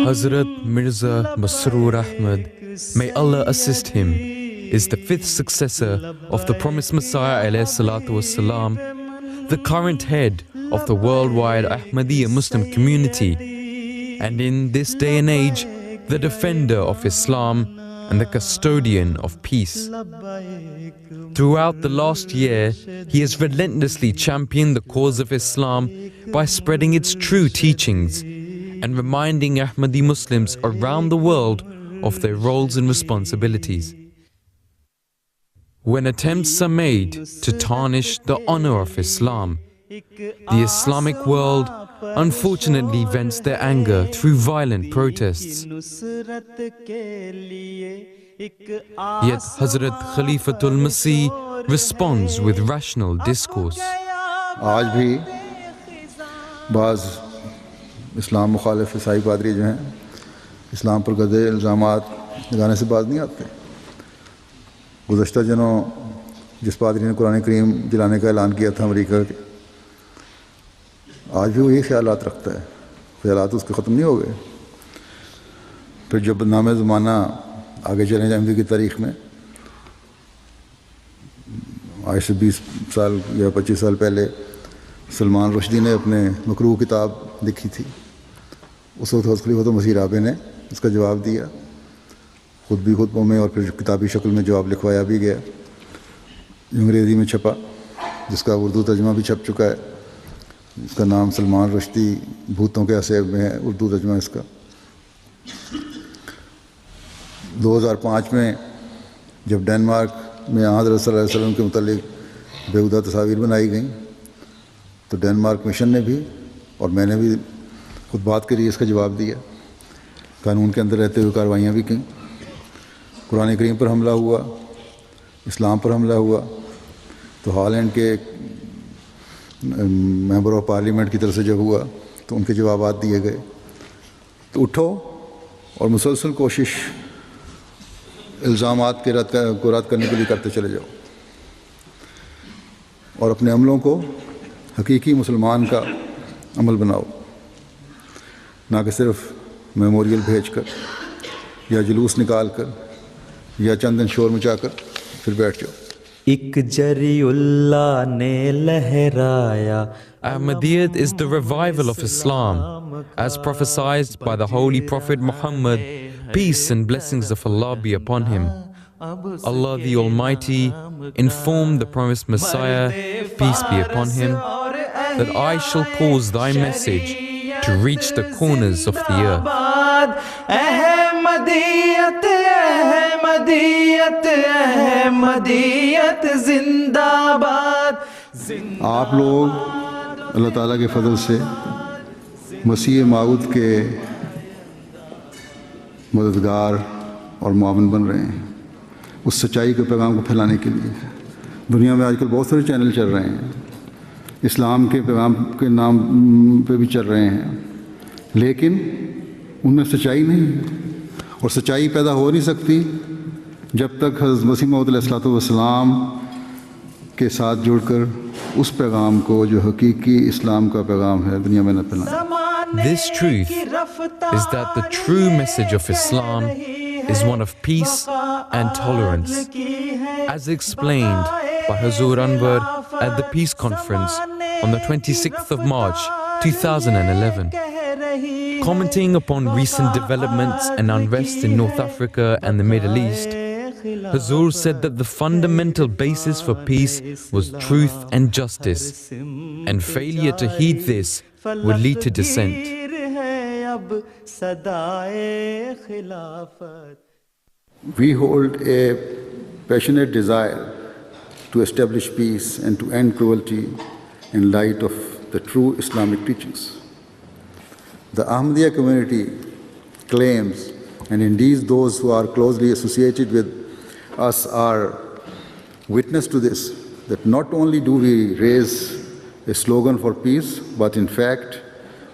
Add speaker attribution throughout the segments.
Speaker 1: Hazrat Mirza Masroor Ahmad, may Allah assist him, is the fifth successor of the promised Messiah alayhi salatu wassalam, the current head of the worldwide Ahmadiyya Muslim community, and in this day and age, the defender of Islam and the custodian of peace. Throughout the last year, he has relentlessly championed the cause of Islam by spreading its true teachings and reminding Ahmadi Muslims around the world of their roles and responsibilities. When attempts are made to tarnish the honor of Islam, the Islamic world unfortunately vents their anger through violent protests. Yet Hazrat Khalifatul Masih responds with rational discourse.
Speaker 2: آج بھی بعض اسلام مخالف عیسائی پادری جو ہیں اسلام پر گدے الزامات لگانے سے باز نہیں آتے. گزشتہ دنوں جس پادری نے قرآن کریم جلانے کا اعلان کیا تھا امریکہ کے، آج بھی وہی خیالات رکھتا ہے. خیالات اس کے ختم نہیں ہو گئے. پھر جب بدنام زمانہ آگے چلیں جائیں احمدی کی تاریخ میں، آج سے 20 سال یا 25 سال پہلے سلمان رشدی نے اپنے مکروہ کتاب لکھی تھی. اس وقت حضرت خلیفۃ المسیح رابع نے اس کا جواب دیا، خطبی خطبوں میں، اور پھر کتابی شکل میں جواب لکھوایا بھی گیا، جو انگریزی میں چھپا، جس کا اردو ترجمہ بھی چھپ چکا ہے. اس کا نام سلمان رشدی بھوتوں کے عصیب میں ہے، اردو ترجمہ اس کا. 2005 میں جب ڈنمارک میں حضرت صلی اللہ علیہ وسلم کے متعلق بیہودہ تصاویر بنائی گئیں تو ڈنمارک مشن نے بھی اور میں نے بھی خطبات کے لیے اس کا جواب دیا. قانون کے اندر رہتے ہوئے کارروائیاں بھی کیں. قرآن کریم پر حملہ ہوا، اسلام پر حملہ ہوا تو ہالینڈ کے ممبر آف پارلیمنٹ کی طرف سے جب ہوا تو ان کے جوابات دیے گئے. تو اٹھو اور مسلسل کوشش الزامات کے رد کرنے کے لیے کرتے چلے جاؤ، اور اپنے عملوں کو حقیقی مسلمان کا عمل بناؤ، نہ کہ صرف میموریل بھیج کر یا جلوس نکال کر یا چند دن شور مچا کر پھر بیٹھ جاؤ.
Speaker 3: ایک جری اللہ نے لہرایا.
Speaker 1: Ahmadiyyat is the revival of Islam, as prophesied by the Holy Prophet Muhammad, peace and blessings of Allah be upon him. Allah the Almighty informed the promised Messiah, peace be upon him, that I shall cause thy message to reach the corners of the earth.
Speaker 3: احمدیت احمدیت احمدیت زندہ باد.
Speaker 2: آپ لوگ اللہ تعالیٰ کے فضل سے مسیح موعود کے مددگار اور معاون بن رہے ہیں اس سچائی کے پیغام کو پھیلانے کے لیے. دنیا میں آج کل بہت سارے چینل چل رہے ہیں، اسلام کے پیغام کے نام پہ بھی چل رہے ہیں، لیکن ان میں سچائی نہیں ہے، اور سچائی پیدا ہو نہیں سکتی جب تک حضرت مسیح موعود علیہ الصلوۃ والسلام کے ساتھ جڑ کر اس پیغام کو جو حقیقی اسلام کا پیغام ہے دنیا میں نہ پھیلائیں.
Speaker 1: This truth is that the true message of Islam is one of peace and tolerance, as explained by Hazur Anwar at the Peace Conference on the 26th of March 2011. Commenting upon recent developments and unrest in North Africa and the Middle East, Hazur said that the fundamental basis for peace was truth and justice, and failure to heed this would lead to dissent.
Speaker 2: We hold a passionate desire to establish peace and to end cruelty in light of the true Islamic teachings. The Ahmadiyya community claims, and indeed those who are closely associated with us are witness to this, that not only do we raise a slogan for peace, but in fact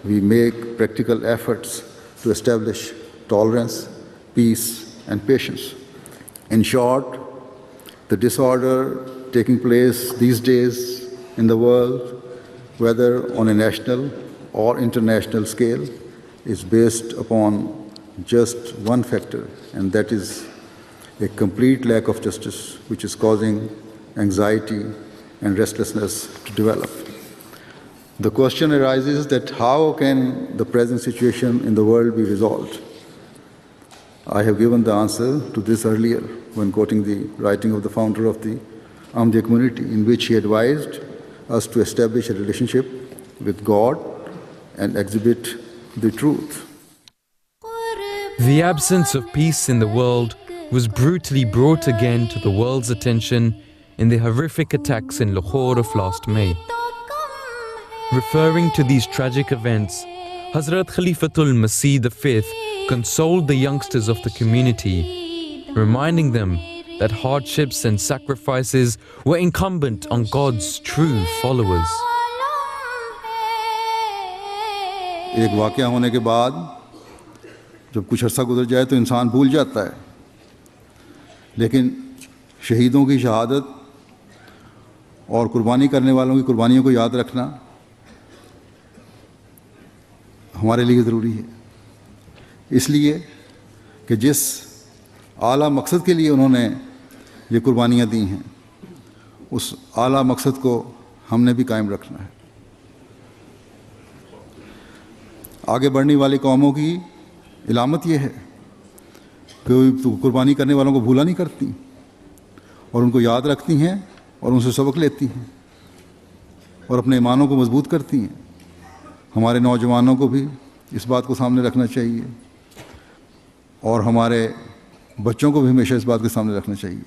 Speaker 2: we make practical efforts to establish tolerance, peace, and patience. In short, the disorder taking place these days in the world, whether on a national or international scale is based upon just one factor, and that is a complete lack of justice, which is causing anxiety and restlessness to develop. The question arises that how can the present situation in the world be resolved? I have given the answer to this earlier when quoting the writing of the founder of the Ahmadiyya community, in which he advised us to establish a relationship with God and exhibit the truth.
Speaker 1: The absence of peace in the world was brutally brought again to the world's attention in the horrific attacks in Lahore of last May. Referring to these tragic events, Hazrat Khalifatul Masih V consoled the youngsters of the community, reminding them that hardships and sacrifices were incumbent on God's true followers.
Speaker 2: ایک واقعہ ہونے کے بعد جب کچھ عرصہ گزر جائے تو انسان بھول جاتا ہے، لیکن شہیدوں کی شہادت اور قربانی کرنے والوں کی قربانیوں کو یاد رکھنا ہمارے لیے ضروری ہے، اس لیے کہ جس اعلیٰ مقصد کے لیے انہوں نے یہ قربانیاں دی ہیں، اس اعلیٰ مقصد کو ہم نے بھی قائم رکھنا ہے۔ آگے بڑھنے والی قوموں کی علامت یہ ہے کہ وہ قربانی کرنے والوں کو بھولا نہیں کرتی اور ان کو یاد رکھتی ہیں اور ان سے سبق لیتی ہیں اور اپنے ایمانوں کو مضبوط کرتی ہیں۔ ہمارے نوجوانوں کو بھی اس بات کو سامنے رکھنا چاہیے اور ہمارے بچوں کو بھی ہمیشہ اس بات کے سامنے رکھنا چاہیے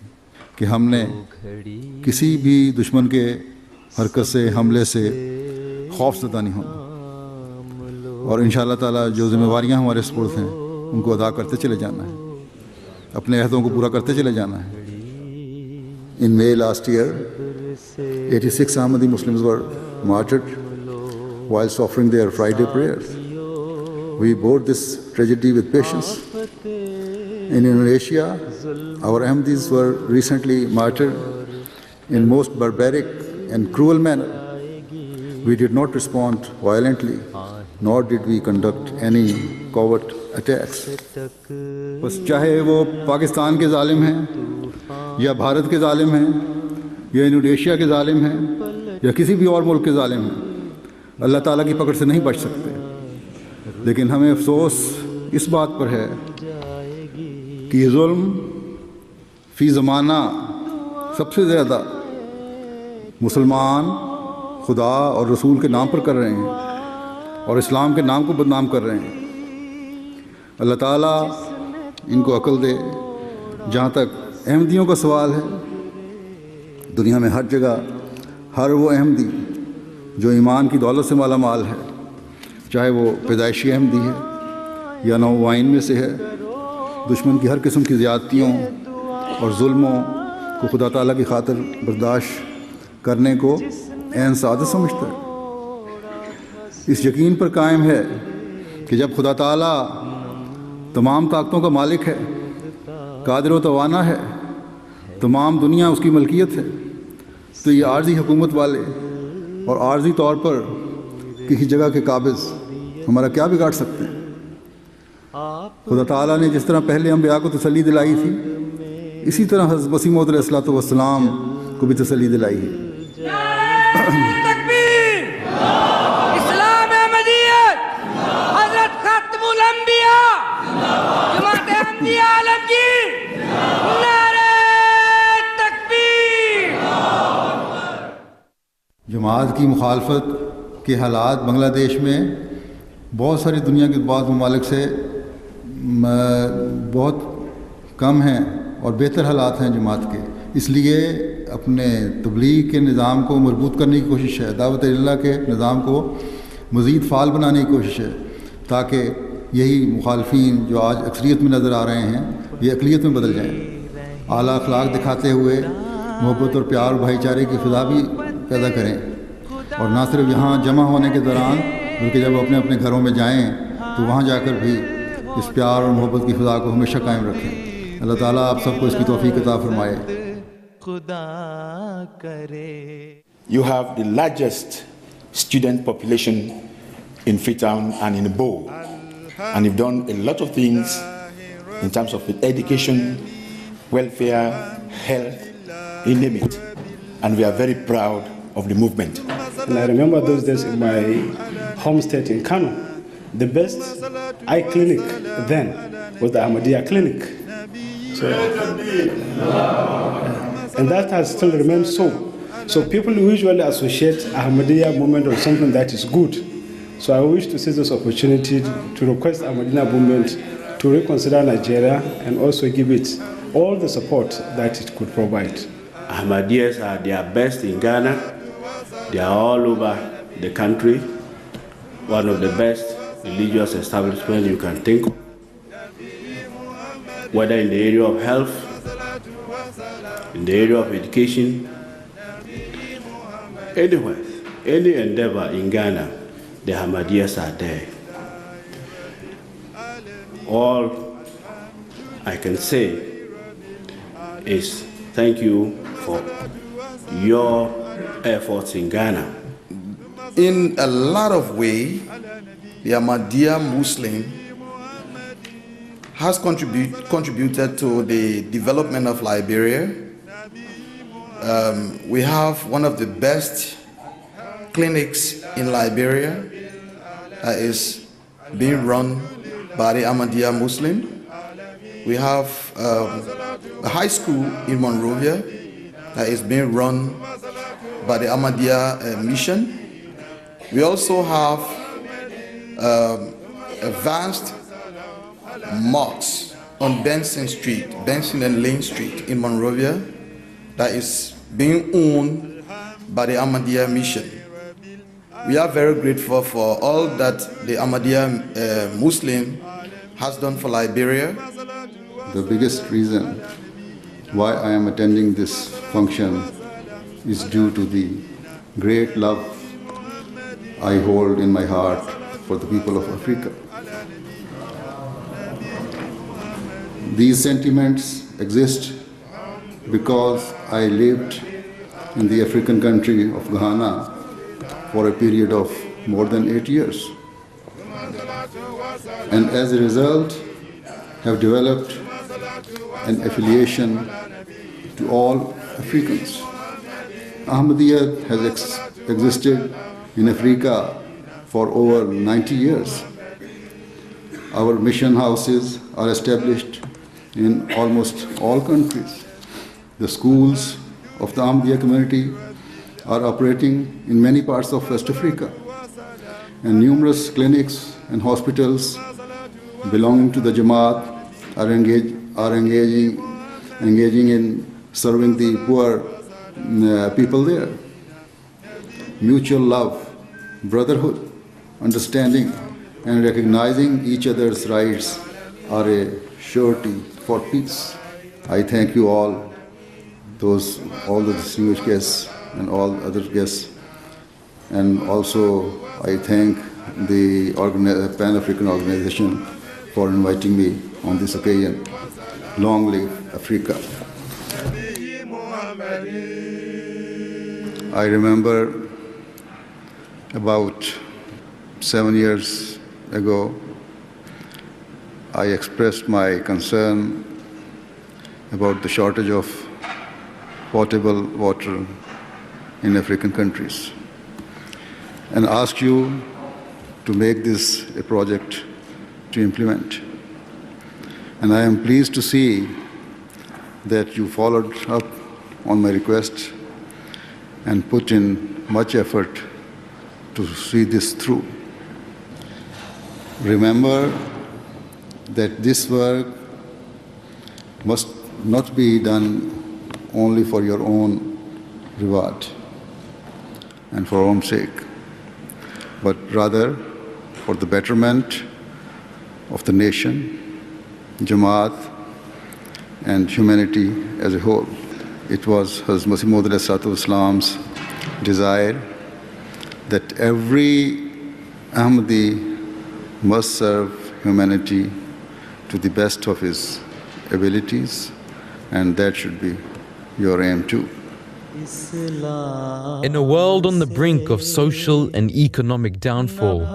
Speaker 2: کہ ہم نے کسی بھی دشمن کے حرکت سے، حملے سے خوف زدہ نہیں ہونا، اور انشاءاللہ تعالیٰ جو ذمہ داریاں ہمارے سپرد ہیں ان کو ادا کرتے چلے جانا ہے، اپنے عہدوں کو پورا کرتے چلے جانا ہے۔
Speaker 4: In May last year, 86 Ahmadi Muslims were martyred whilst offering their Friday prayers. We bore this tragedy with patience. In Indonesia, our Ahmadis were recently martyred in most barbaric and cruel manner. We did not respond violently, nor did we conduct any covert attacks.
Speaker 2: بس چاہے وہ پاکستان کے ظالم ہیں یا بھارت کے ظالم ہیں یا انڈونیشیا کے ظالم ہیں یا کسی بھی اور ملک کے ظالم ہیں، اللہ تعالیٰ کی پکڑ سے نہیں بچ سکتے۔ لیکن ہمیں افسوس اس بات پر ہے کہ یہ ظلم فی زمانہ سب سے زیادہ مسلمان خدا اور رسول کے نام پر کر رہے ہیں اور اسلام کے نام کو بدنام کر رہے ہیں۔ اللہ تعالیٰ ان کو عقل دے۔ جہاں تک احمدیوں کا سوال ہے، دنیا میں ہر جگہ ہر وہ احمدی جو ایمان کی دولت سے مالا مال ہے، چاہے وہ پیدائشی احمدی ہے یا نوآئین میں سے ہے، دشمن کی ہر قسم کی زیادتیوں اور ظلموں کو خدا تعالیٰ کی خاطر برداشت کرنے کو عین سعادت سمجھتا ہے۔ اس یقین پر قائم ہے کہ جب خدا تعالیٰ تمام طاقتوں کا مالک ہے، قادر و توانا ہے، تمام دنیا اس کی ملکیت ہے، تو یہ عارضی حکومت والے اور عارضی طور پر کسی جگہ کے قابض ہمارا کیا بگاڑ سکتے ہیں؟ خدا تعالیٰ نے جس طرح پہلے انبیاء کو تسلی دلائی تھی، اسی طرح حضرت مسیح موعود علیہ الصلوۃ والسلام کو بھی تسلی دلائی ہے۔
Speaker 5: تکبیر! اسلام احمدیت، حضرت ختم الانبیاء، جماعت احمدیہ عالمگیر، نعرہ تکبیر!
Speaker 2: جماعت کی مخالفت کے حالات بنگلہ دیش میں بہت ساری دنیا کے بعض ممالک سے بہت کم ہیں اور بہتر حالات ہیں جماعت کے، اس لیے اپنے تبلیغ کے نظام کو مربوط کرنے کی کوشش ہے، دعوت اللہ کے نظام کو مزید فعال بنانے کی کوشش ہے، تاکہ یہی مخالفین جو آج اکثریت میں نظر آ رہے ہیں یہ اقلیت میں بدل جائیں، اعلیٰ اخلاق دکھاتے ہوئے محبت اور پیار اور بھائی چارے کی فضا بھی پیدا کریں، اور نہ صرف یہاں جمع ہونے کے دوران بلکہ جب اپنے اپنے گھروں میں جائیں تو وہاں جا کر بھی اس پیار اور محبت کی فضا کو ہمیشہ قائم رکھیں۔ اللہ تعالیٰ آپ سب کو اس کی توفیق عطا فرمائے۔
Speaker 6: You have the largest student population in Freetown and in Bo. And we've done a lot of things in terms of education, welfare, health, you name it. And we are very proud of the movement.
Speaker 7: And I remember those days in my home state in Kano. The best eye clinic then was the Ahmadiyya clinic. So, and that has still remained so. So people usually associate Ahmadiyya movement with something that is good. So I wish to seize this opportunity to request Ahmadiyya movement to reconsider Nigeria and also give it all the support that it could provide.
Speaker 8: Ahmadiyyas are their best in Ghana. They are all over the country. One of the best religious establishments you can think of. Whether in the area of health, in the area of education, anywhere, any endeavor in Ghana, the Ahmadiyyas are there. All I can say is thank you for your efforts in Ghana.
Speaker 9: In a lot of ways, the Ahmadiyya Muslim has contributed to the development of Liberia. We have one of the best clinics in Liberia that is being run by the Ahmadiyya Muslim. We have a high school in Monrovia that is being run by the Ahmadiyya Mission. We also have advanced mosques on Benson Street, Benson and Lane Street in Monrovia that is being owned by the Ahmadiyya Mission. We are very grateful for all that the Ahmadiyya Muslim has done for Liberia.
Speaker 2: The biggest reason why I am attending this function is due to the great love I hold in my heart for the people of Africa. These sentiments exist because I lived in the African country of Ghana for a period of more than 8 years. And as a result, have developed an affiliation to all Africans. Ahmadiyya has existed in Africa for over 90 years. Our mission houses are established in almost all countries. The schools of the Ahmadiyya community are operating in many parts of West Africa, and numerous clinics and hospitals belonging to the Jamaat are engaging in serving the poor people there. Mutual love, brotherhood, understanding, and recognizing each other's rights are a surety for peace. I thank you all the distinguished guests and all other guests, and also I thank the Pan-African Organization for inviting me on this occasion. Long live Africa. I remember about 7 years ago, I expressed my concern about the shortage of potable water in African countries and asked you to make this a project to implement. And I am pleased to see that you followed up on my request and put in much effort to see this through. Remember that this work must not be done only for your own reward and for your own sake, but rather for the betterment of the nation, Jamaat, and humanity as a whole. It was Hazrat Masih Maud Islam's desire that every Ahmadi must serve humanity to the best of his abilities, and that should be your aim too.
Speaker 1: In a world on the brink of social and economic downfall,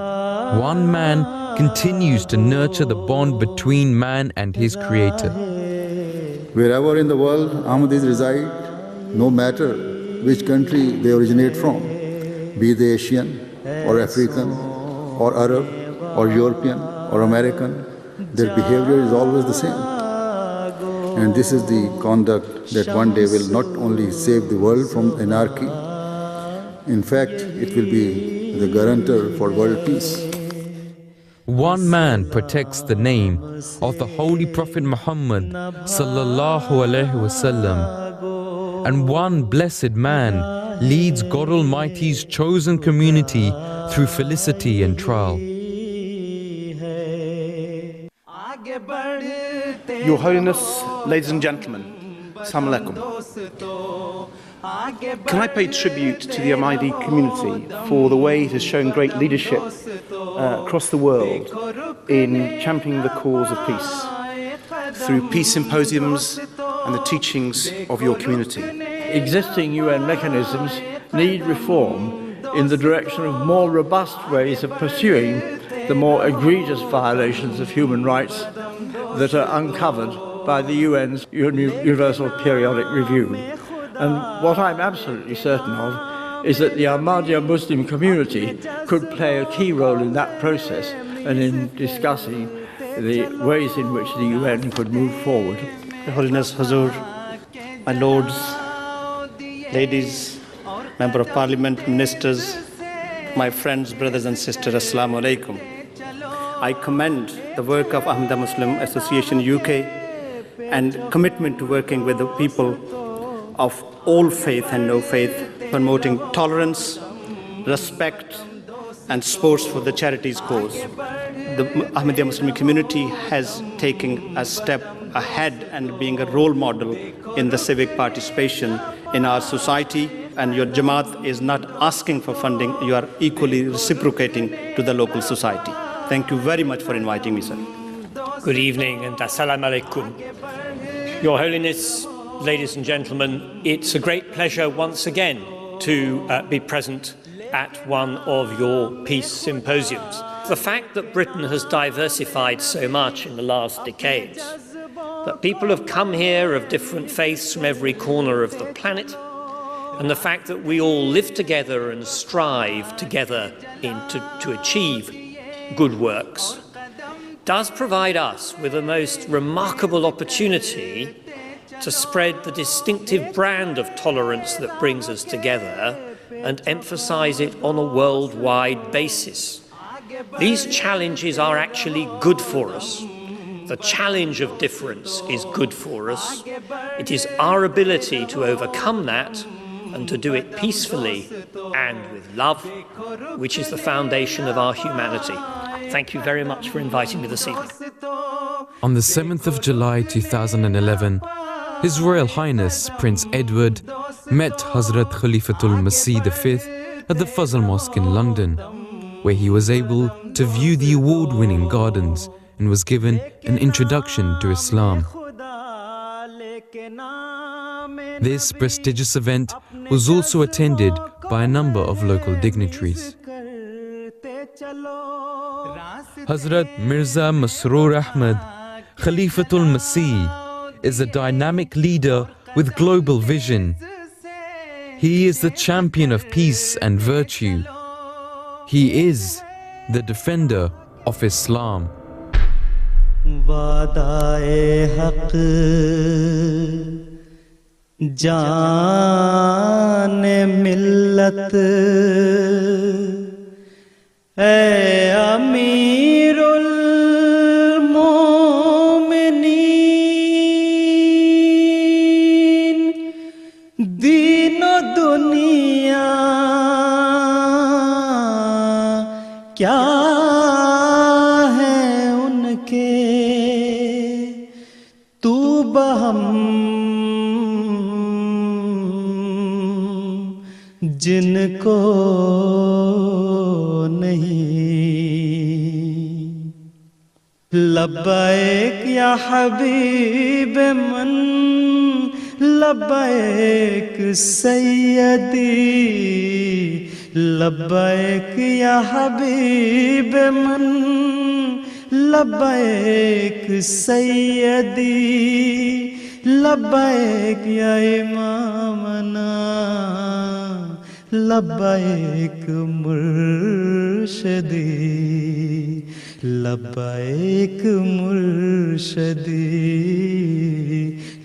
Speaker 1: one man continues to nurture the bond between man and his creator.
Speaker 2: Wherever in the world Ahmadis reside, no matter which country they originate from, be they Asian or African or Arab or European or American, their behavior is always the same. And this is the conduct that one day will not only save the world from anarchy, in fact, it will be the guarantor for world peace.
Speaker 1: One man protects the name of the Holy Prophet Muhammad sallallahu alaihi wasallam, and one blessed man leads God Almighty's chosen community through felicity and trial.
Speaker 10: Your Holiness, ladies and gentlemen, Assalamu alaikum. Can I pay tribute to the Ahmadi community for the way it has shown great leadership across the world in championing the cause of peace through peace symposiums and the teachings of your community?
Speaker 11: Existing UN mechanisms need reform in the direction of more robust ways of pursuing the more egregious violations of human rights that are uncovered by the UN's Universal Periodic Review. And what I'm absolutely certain of is that the Ahmadiyya Muslim community could play a key role in that process and in discussing the ways in which the UN could move forward.
Speaker 10: Your Holiness, Hazur, my lords, ladies, Member of Parliament, ministers, my friends, brothers and sisters, Assalamu alaikum. I commend the work of Ahmadiyya Muslim Association UK and commitment to working with the people of all faith and no faith, promoting tolerance, respect, and sports for the charity's cause. The Ahmadiyya Muslim community has taken a step ahead and being a role model in the civic participation in our society, and your Jamaat is not asking for funding, you are equally reciprocating to the local society. Thank you very much for inviting me, sir.
Speaker 12: Good evening and Assalamu alaikum. Your Holiness, ladies and gentlemen, it's a great pleasure once again to be present at one of your peace symposiums. The fact that Britain has diversified so much in the last decades, that people have come here of different faiths from every corner of the planet, and the fact that we all live together and strive together to achieve good works, does provide us with a most remarkable opportunity to spread the distinctive brand of tolerance that brings us together and emphasize it on a worldwide basis. These challenges are actually good for us. The challenge of difference is good for us. It is our ability to overcome that and to do it peacefully and with love, which is the foundation of our humanity. Thank you very much for inviting me this evening.
Speaker 1: On the 7th of July 2011, His Royal Highness Prince Edward met Hazrat Khalifatul Masih V at the Fazl Mosque in London, where he was able to view the award-winning gardens and was given an introduction to Islam. This prestigious event was also attended by a number of local dignitaries. Hazrat Mirza Masroor Ahmad, Khalifatul Masih, is a dynamic leader with global vision. He is the champion of peace and virtue. He is the defender of Islam.
Speaker 3: Jaan millat Ay Amirul Mu'mineen Deen-o duniya Kya hai unke Tu baham जिनको नहीं लब्बैक या हबीब मन लब्बैक सैयदी لبیک یا حبیب من لبیک سیدی لبیک یا امامنا لبیک مرشدی لبیک مرشدی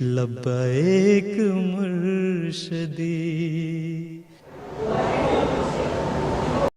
Speaker 3: لبیک مرشدی